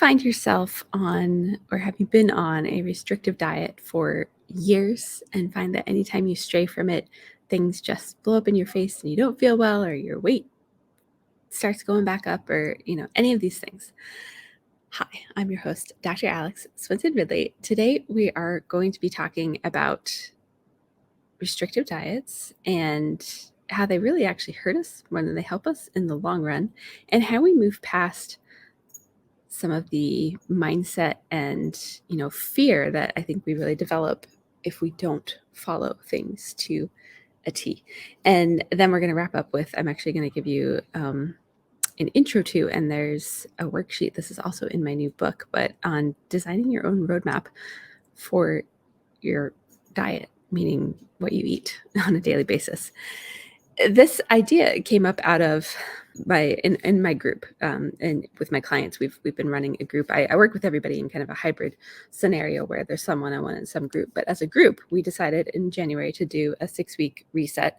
find yourself on, or have you been on a restrictive diet for years and find that anytime you stray from it, things just blow up in your face and you don't feel well, or your weight starts going back up, or, any of these things? Hi, I'm your host, Dr. Alex Swinton Ridley. Today, we are going to be talking about restrictive diets and how they really actually hurt us more than they help us in the long run, and how we move past some of the mindset and fear that I think we really develop if we don't follow things to a T. And then we're going to wrap up with, I'm actually going to give you an intro to, and there's a worksheet. This is also in my new book, but on designing your own roadmap for your diet, meaning what you eat on a daily basis. This idea came up out of in my group, and with my clients. We've been running a group. I work with everybody in kind of a hybrid scenario where there's some one-on-one and some group. But as a group, we decided in January to do a 6-week reset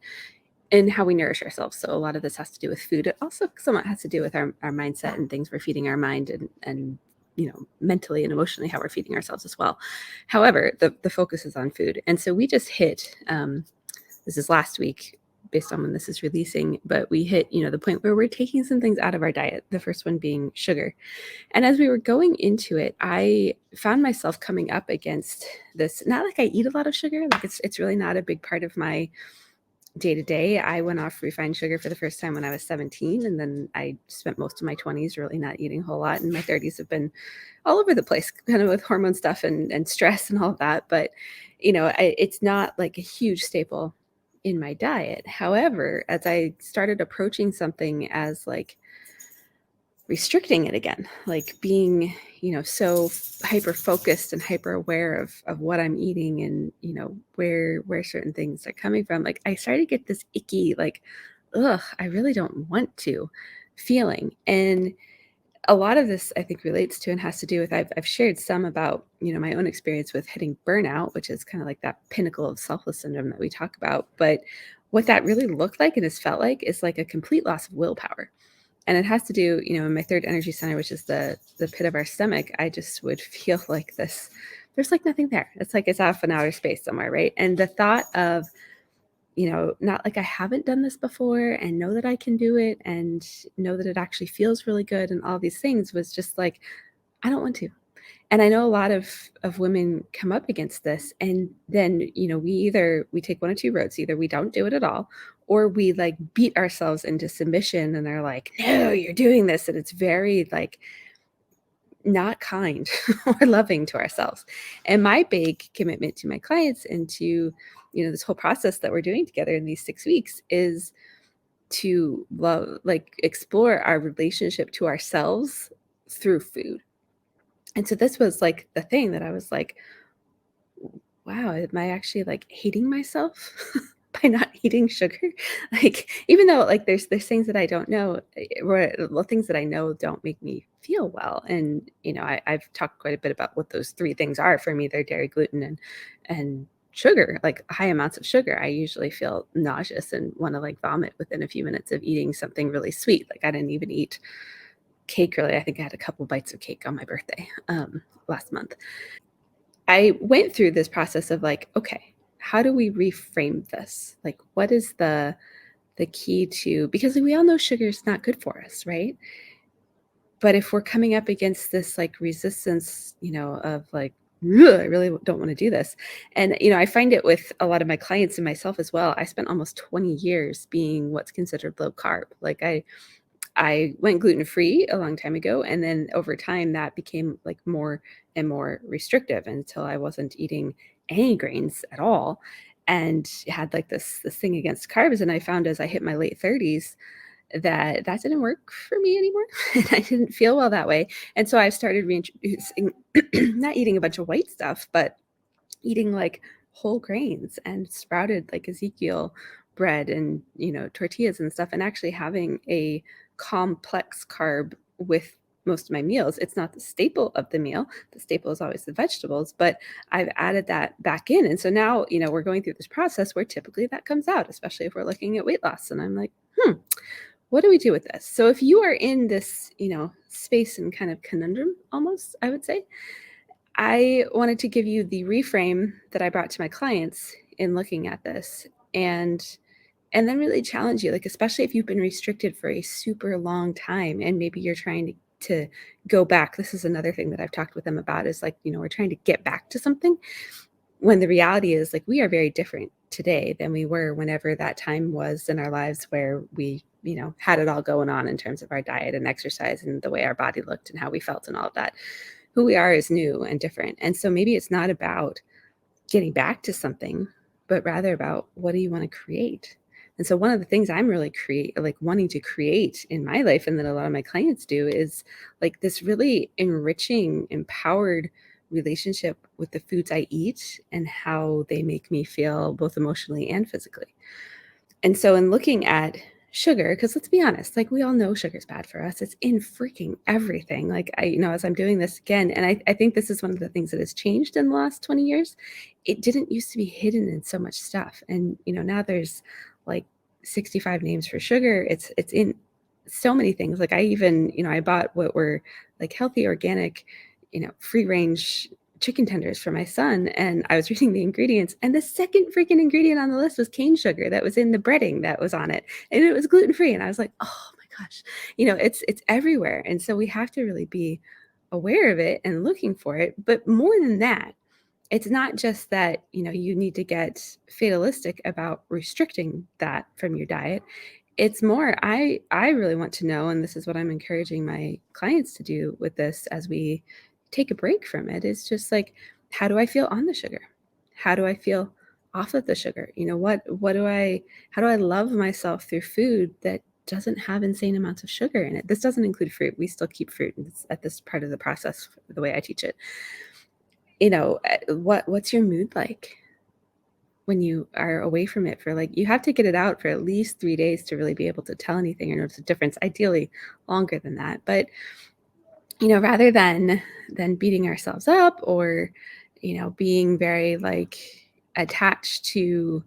in how we nourish ourselves. So a lot of this has to do with food. It also somewhat has to do with our mindset and things we're feeding our mind, and mentally and emotionally how we're feeding ourselves as well. However, the focus is on food. And so we just hit, this is last week based on when this is releasing, but we hit, the point where we're taking some things out of our diet, the first one being sugar. And as we were going into it, I found myself coming up against this, not like I eat a lot of sugar, like it's really not a big part of my day to day. I went off refined sugar for the first time when I was 17, and then I spent most of my 20s really not eating a whole lot, and my 30s have been all over the place, kind of with hormone stuff and stress and all of that. But it's not like a huge staple in my diet. However, as I started approaching something as like restricting it again, like being, so hyper focused and hyper aware of what I'm eating, and, where certain things are coming from, like I started to get this icky, like, ugh, I really don't want to feeling. And a lot of this I think relates to and has to do with, I've shared some about, my own experience with hitting burnout, which is kind of like that pinnacle of selfless syndrome that we talk about. But what that really looked like and has felt like is like a complete loss of willpower. And it has to do, in my third energy center, which is the pit of our stomach, I just would feel like this, there's like nothing there. It's like it's off in outer space somewhere, right? And the thought of, not like I haven't done this before and know that I can do it and know that it actually feels really good and all these things was just like, I don't want to. And I know a lot of women come up against this, and then, we take one of two roads. Either we don't do it at all, or we like beat ourselves into submission and they're like, no, you're doing this. And it's very like not kind or loving to ourselves. And my big commitment to my clients and to, this whole process that we're doing together in these 6 weeks is to love, like explore our relationship to ourselves through food. And so this was like the thing that I was like, wow, am I actually like hating myself by not eating sugar? Like, even though like there's things that I don't know, or well, things that I know don't make me feel well. And I've talked quite a bit about what those three things are for me. They're dairy, gluten, and sugar. Like high amounts of sugar, I usually feel nauseous and want to like vomit within a few minutes of eating something really sweet. Like I didn't even eat cake really. I think I had a couple bites of cake on my birthday last month. I went through this process of like, okay, how do we reframe this? Like, what is the key to, because we all know sugar is not good for us, right? But if we're coming up against this like resistance, of like, "Ugh, I really don't want to do this." And I find it with a lot of my clients and myself as well. I spent almost 20 years being what's considered low carb. Like I went gluten-free a long time ago, and then over time that became like more and more restrictive until I wasn't eating any grains at all, and had like this thing against carbs. And I found as I hit my late 30s that that didn't work for me anymore, and I didn't feel well that way. And so I started reintroducing not eating a bunch of white stuff, but eating like whole grains and sprouted like Ezekiel bread and, tortillas and stuff, and actually having a complex carb with most of my meals. It's not the staple of the meal. The staple is always the vegetables, but I've added that back in. And so now, we're going through this process where typically that comes out, especially if we're looking at weight loss. And I'm like, what do we do with this? So if you are in this, space and kind of conundrum almost, I would say, I wanted to give you the reframe that I brought to my clients in looking at this and then really challenge you, like especially if you've been restricted for a super long time and maybe you're trying to go back. This is another thing that I've talked with them about is like, we're trying to get back to something when the reality is like we are very different today than we were whenever that time was in our lives where we, had it all going on in terms of our diet and exercise and the way our body looked and how we felt and all of that. Who we are is new and different. And so maybe it's not about getting back to something, but rather about what do you want to create? And so one of the things I'm really wanting to create in my life and that a lot of my clients do is like this really enriching, empowered relationship with the foods I eat and how they make me feel both emotionally and physically. And so in looking at sugar, because let's be honest, like we all know sugar's bad for us. It's in freaking everything. Like as I'm doing this again, and I think this is one of the things that has changed in the last 20 years. It didn't used to be hidden in so much stuff. And now there's like 65 names for sugar. It's in so many things. Like I even, I bought what were like healthy, organic, free range chicken tenders for my son, and I was reading the ingredients, and the second freaking ingredient on the list was cane sugar that was in the breading that was on it, and it was gluten free, and I was like, oh my gosh, it's everywhere, and so we have to really be aware of it and looking for it. But more than that, it's not just that you need to get fatalistic about restricting that from your diet. It's more, I really want to know, and this is what I'm encouraging my clients to do with this as we take a break from it, is just like, how do I feel on the sugar? How do I feel off of the sugar? What do I how do I love myself through food that doesn't have insane amounts of sugar in it? This doesn't include fruit. We still keep fruit at this part of the process, the way I teach it. What's your mood like when you are away from it for like, you have to get it out for at least 3 days to really be able to tell anything or notice a difference, ideally longer than that. But, rather than beating ourselves up or, being very like attached to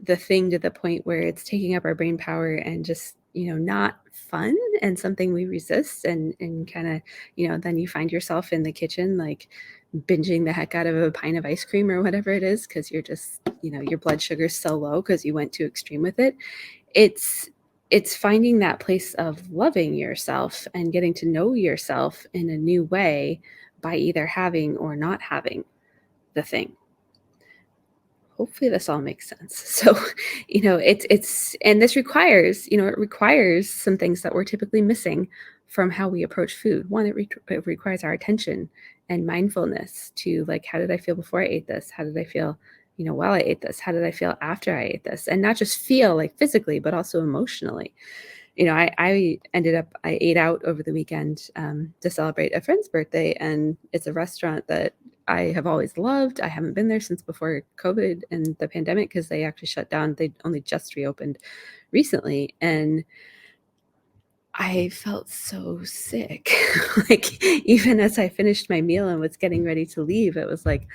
the thing to the point where it's taking up our brain power and just, not fun and something we resist and kind of, then you find yourself in the kitchen like binging the heck out of a pint of ice cream or whatever it is because you're just, your blood sugar's so low because you went too extreme with it. It's it's finding that place of loving yourself and getting to know yourself in a new way by either having or not having the thing. Hopefully this all makes sense. So, it's and this requires, it requires some things that we're typically missing from how we approach food. One, it requires our attention and mindfulness to like, how did I feel before I ate this? How did I feel, while I ate this? How did I feel after I ate this? And not just feel like physically, but also emotionally. I ate out over the weekend to celebrate a friend's birthday, and it's a restaurant that I have always loved. I haven't been there since before COVID and the pandemic because they actually shut down. They only just reopened recently, and I felt so sick. Like even as I finished my meal and was getting ready to leave, it was like,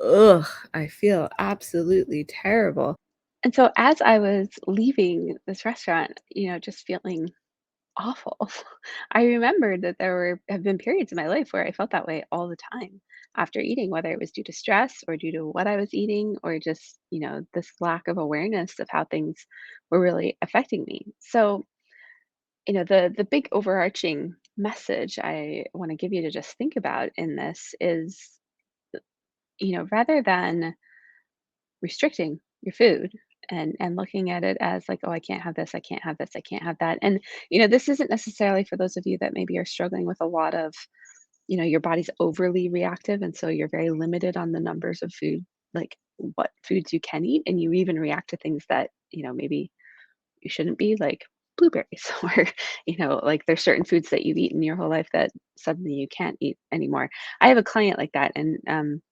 ugh, I feel absolutely terrible. And so as I was leaving this restaurant, just feeling awful. I remembered that have been periods in my life where I felt that way all the time after eating, whether it was due to stress or due to what I was eating or just, this lack of awareness of how things were really affecting me. So, the big overarching message I want to give you to just think about in this is, rather than restricting your food and looking at it as like, oh, I can't have this, I can't have this, I can't have that. And this isn't necessarily for those of you that maybe are struggling with a lot of, your body's overly reactive and so you're very limited on the numbers of food, like what foods you can eat, and you even react to things that maybe you shouldn't be, like blueberries, or like there's certain foods that you've eaten your whole life that suddenly you can't eat anymore. I have a client like that, and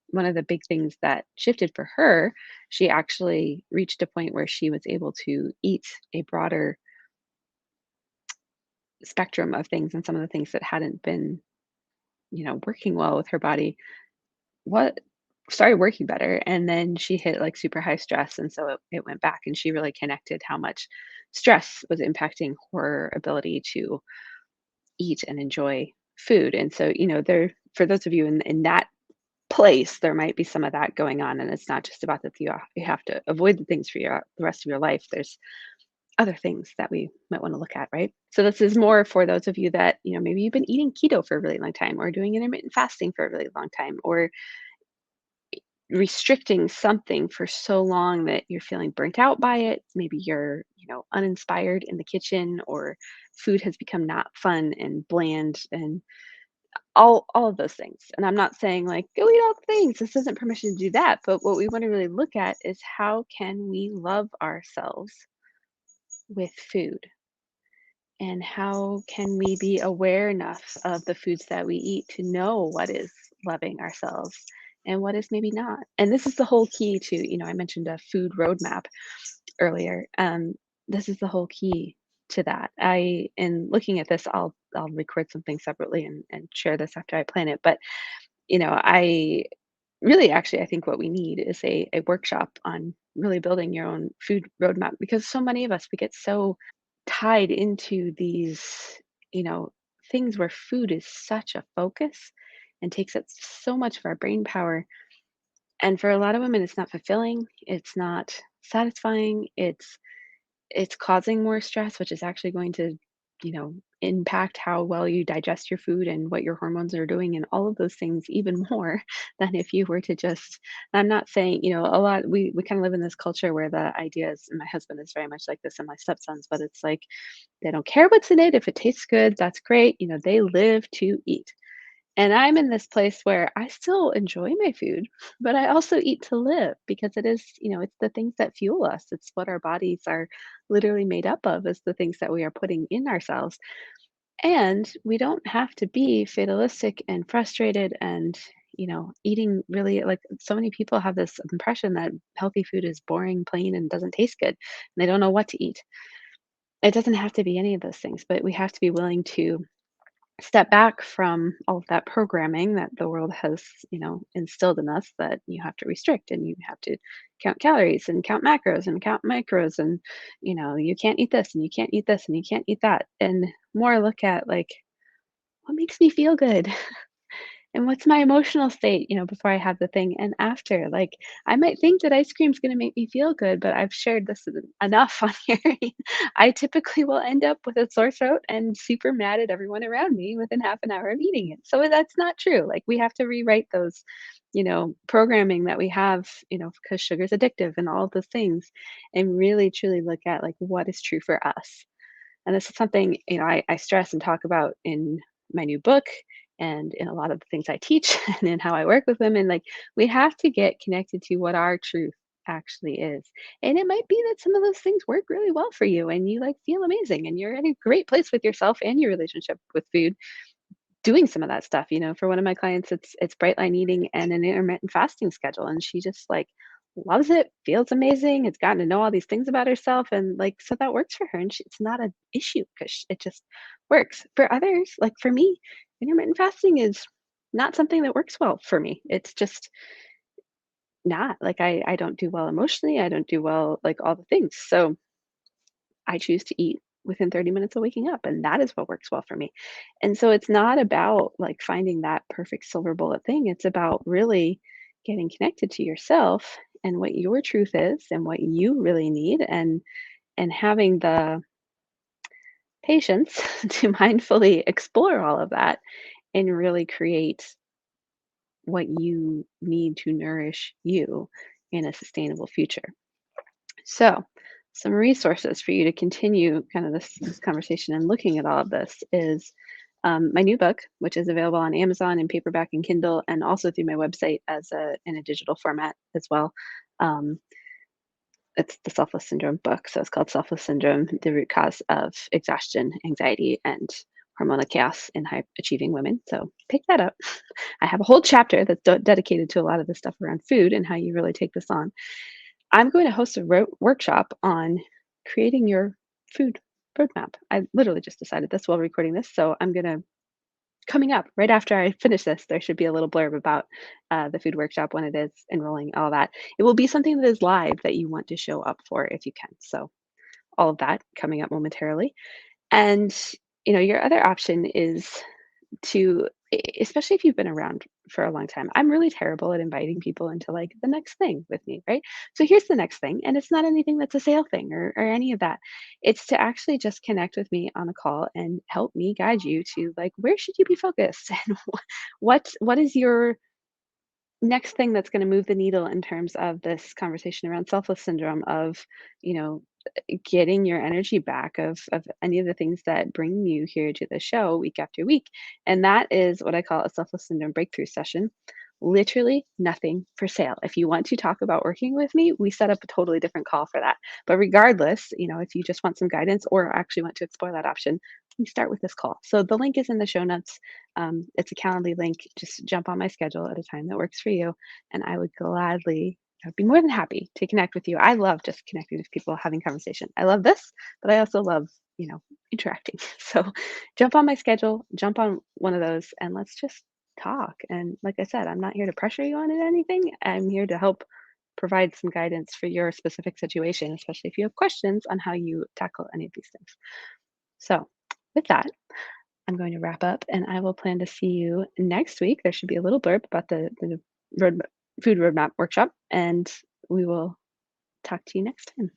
one of the big things that shifted for her, she actually reached a point where she was able to eat a broader spectrum of things, and some of the things that hadn't been working well with her body, what started working better. And then she hit like super high stress, and so it went back, and she really connected how much stress was impacting her ability to eat and enjoy food. And so, there for those of you in that place, there might be some of that going on. And it's not just about that you have to avoid the things for the rest of your life. There's other things that we might want to look at, right? So this is more for those of you that, maybe you've been eating keto for a really long time or doing intermittent fasting for a really long time or restricting something for so long that you're feeling burnt out by it. Maybe you're, uninspired in the kitchen or food has become not fun and bland and all of those things. And I'm not saying like go eat all the things. This isn't permission to do that. But what we want to really look at is how can we love ourselves with food? And how can we be aware enough of the foods that we eat to know what is loving ourselves and what is maybe not? And this is the whole key to, I mentioned a food roadmap earlier. This is the whole key to that. In looking at this, I'll record something separately and share this after I plan it. But I really actually I think what we need is a workshop on really building your own food roadmap because so many of us we get so tied into these, you know, things where food is such a focus and takes up so much of our brain power. And for a lot of women, it's not fulfilling, it's not satisfying, it's causing more stress, which is actually going to, impact how well you digest your food and what your hormones are doing and all of those things even more than if you were to just I'm not saying, a lot we kind of live in this culture where the idea is and my husband is very much like this and my stepsons, but it's like they don't care what's in it. If it tastes good, that's great. They live to eat. And I'm in this place where I still enjoy my food, but I also eat to live because it is, it's the things that fuel us. It's what our bodies are literally made up of, is the things that we are putting in ourselves. And we don't have to be fatalistic and frustrated and, eating really like so many people have this impression that healthy food is boring, plain, and doesn't taste good. And they don't know what to eat. It doesn't have to be any of those things, but we have to be willing to step back from all of that programming that the world has, instilled in us that you have to restrict and you have to count calories and count macros and count micros and, you can't eat this and you can't eat this and you can't eat that. And more look at like, what makes me feel good? And what's my emotional state, before I have the thing and after? Like, I might think that ice cream's gonna make me feel good, but I've shared this enough on here. I typically will end up with a sore throat and super mad at everyone around me within half an hour of eating it. So that's not true. Like, we have to rewrite those, programming that we have, because sugar's addictive and all of those things, and really truly look at like what is true for us. And this is something, I stress and talk about in my new book and in a lot of the things I teach and in how I work with women. Like, we have to get connected to what our truth actually is. And it might be that some of those things work really well for you and you like feel amazing and you're in a great place with yourself and your relationship with food doing some of that stuff. For one of my clients, it's bright line eating and an intermittent fasting schedule, and she just like loves it, feels amazing, has gotten to know all these things about herself, and like so that works for her, and it's not an issue because it just works. For others, like for me, intermittent fasting is not something that works well for me. It's just not like I don't do well emotionally. I don't do well like all the things. So I choose to eat within 30 minutes of waking up, and that is what works well for me. And so it's not about like finding that perfect silver bullet thing. It's about really getting connected to yourself and what your truth is and what you really need and having the patience to mindfully explore all of that and really create what you need to nourish you in a sustainable future. So, some resources for you to continue kind of this conversation and looking at all of this is my new book, which is available on Amazon in paperback and Kindle, and also through my website as in a digital format as well. Um, it's the Selfless Syndrome book, so it's called Selfless Syndrome: The Root Cause of Exhaustion, Anxiety, and Hormonal Chaos in High Achieving Women. So pick that up. I have a whole chapter that's dedicated to a lot of the stuff around food and how you really take this on. I'm going to host a workshop on creating your food roadmap. I literally just decided this while recording this. So I'm going to, coming up right after I finish this, there should be a little blurb about the food workshop when it is enrolling, all that. It will be something that is live that you want to show up for if you can. So all of that coming up momentarily. And, your other option is to especially if you've been around for a long time. I'm really terrible at inviting people into like the next thing with me, right? So here's the next thing, and it's not anything that's a sale thing or any of that. It's to actually just connect with me on a call and help me guide you to like where should you be focused and what is your next thing that's going to move the needle in terms of this conversation around selfless syndrome of you know getting your energy back of any of the things that bring you here to the show week after week. And that is what I call a selfless syndrome breakthrough session. Literally nothing for sale. If you want to talk about working with me, we set up a totally different call for that. But regardless, if you just want some guidance or actually want to explore that option, we start with this call. So the link is in the show notes. It's a Calendly link. Just jump on my schedule at a time that works for you, and I'd be more than happy to connect with you. I love just connecting with people, having conversation. I love this, but I also love, interacting. So jump on my schedule, jump on one of those, and let's just talk. And like I said, I'm not here to pressure you on anything. I'm here to help provide some guidance for your specific situation, especially if you have questions on how you tackle any of these things. So with that, I'm going to wrap up and I will plan to see you next week. There should be a little blurb about the road, food roadmap workshop, and we will talk to you next time.